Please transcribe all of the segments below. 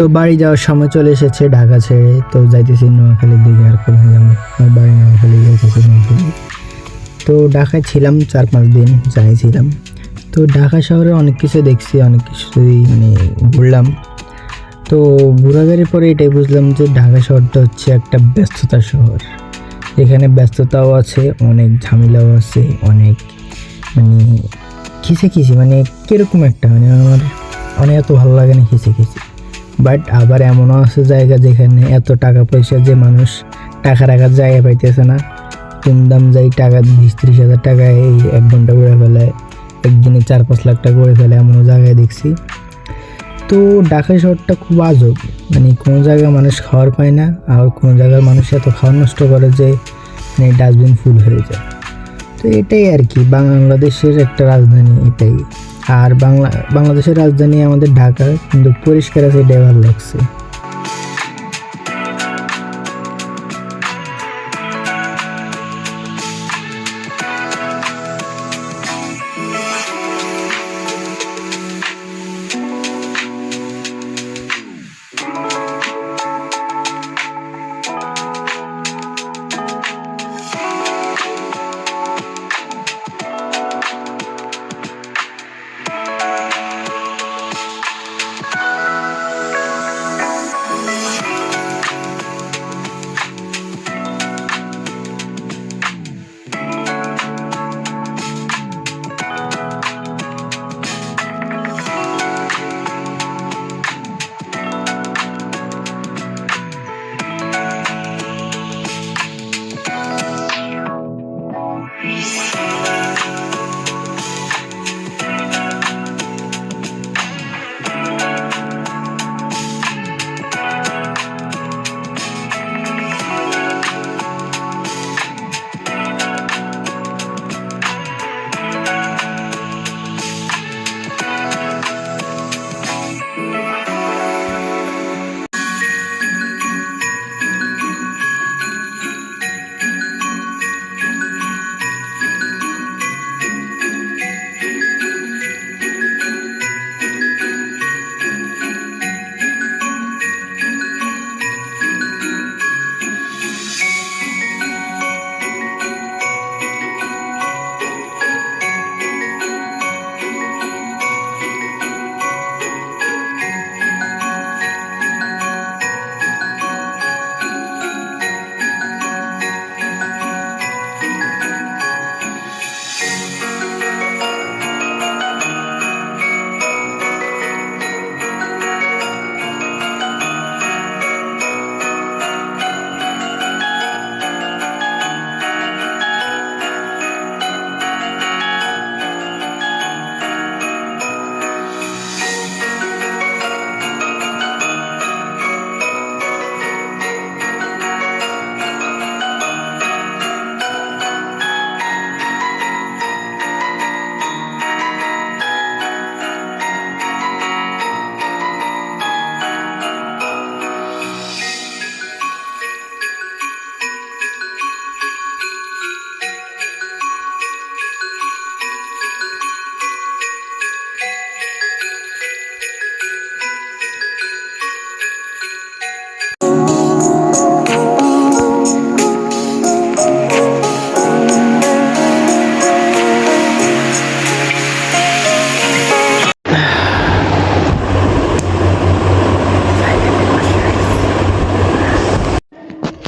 তো বাড়ি যাওয়ার সময় চলে এসেছে ঢাকা ছেড়ে, তো যাইতেছি নোয়াখালীর দিকে। আর কোথায় যাবো, আমার বাড়ি নোয়াখালী, যাইতেছি নোয়াখালী। তো ঢাকায় ছিলাম 4-5 দিন ছিলাম। তো ঢাকা শহরে অনেক কিছু দেখছি, অনেক কিছুই মানে ঘুরলাম। তো ঘোরাঘুরির পরে এটাই বুঝলাম যে ঢাকা শহরটা হচ্ছে একটা ব্যস্ততার শহর। এখানে ব্যস্ততাও আছে, অনেক ঝামেলাও আছে, অনেক মানে খিচে মানে কীরকম একটা মানে আমার অনেক এত ভালো লাগে না খিচে। বাট আবার এমনও আছে জায়গা যেখানে এত টাকা পয়সা যে মানুষ টাকা রাখার জায়গা পাইতেছে না, দুমদাম যাই টাকা 20-30 হাজার টাকায় এই 1 ঘন্টা ঘুরে ফেলে, একদিনে 4-5 লাখ টাকা করে ফেলে, এমনও জায়গায় দেখছি। তো ঢাকা শহরটা খুব আজব, মানে কোনো জায়গায় মানুষ খাওয়ার পায় না, আর কোনো জায়গার মানুষ এত খাওয়ার নষ্ট করে যে মানে ডাস্টবিন ফুল হয়ে যায়। তো এটাই আর কি, বাংলাদেশের একটা রাজধানী এটাই। আর বাংলাদেশের রাজধানী আমাদের ঢাকা, কিন্তু পরিষ্কার আছে, এটাই ভালো লাগছে।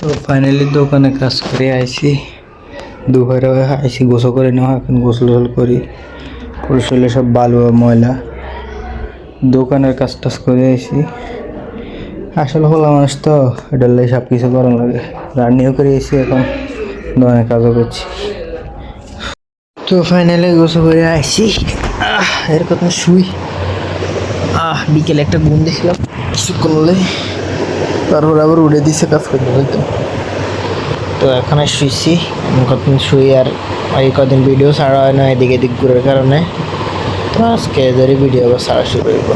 তো ফাইনালি দোকানে কাজ করে আইছি, দুপুরে আইসি, গোসল করে নেওয়া, এখন গোসল করি, শরীরে সব বালু ময়লা। দোকানের কাজ টাজ করে আইসি, আসলে হলো মানুষ তো এটার লাগে সব কিছু করার লাগে। রান্নিও করে এসেছি, এখন দোকানের কাজও করছি। তো ফাইনালি গোসল করে আইসি, এর কথা শুই। বিকেলে একটা ঘুম দেখলাম কিছুক্ষণ হলে, তারপর আবার উড়ে দিছে কাজ করতে বলতো। তো এখন শুইছি, কতদিন শুই আর এই কদিন ভিডিও ছাড়া হয় না এদিক এদিক ঘুরার কারণে। তো আজকে এদেরই ভিডিও আবার ছাড়া শুরু হইব।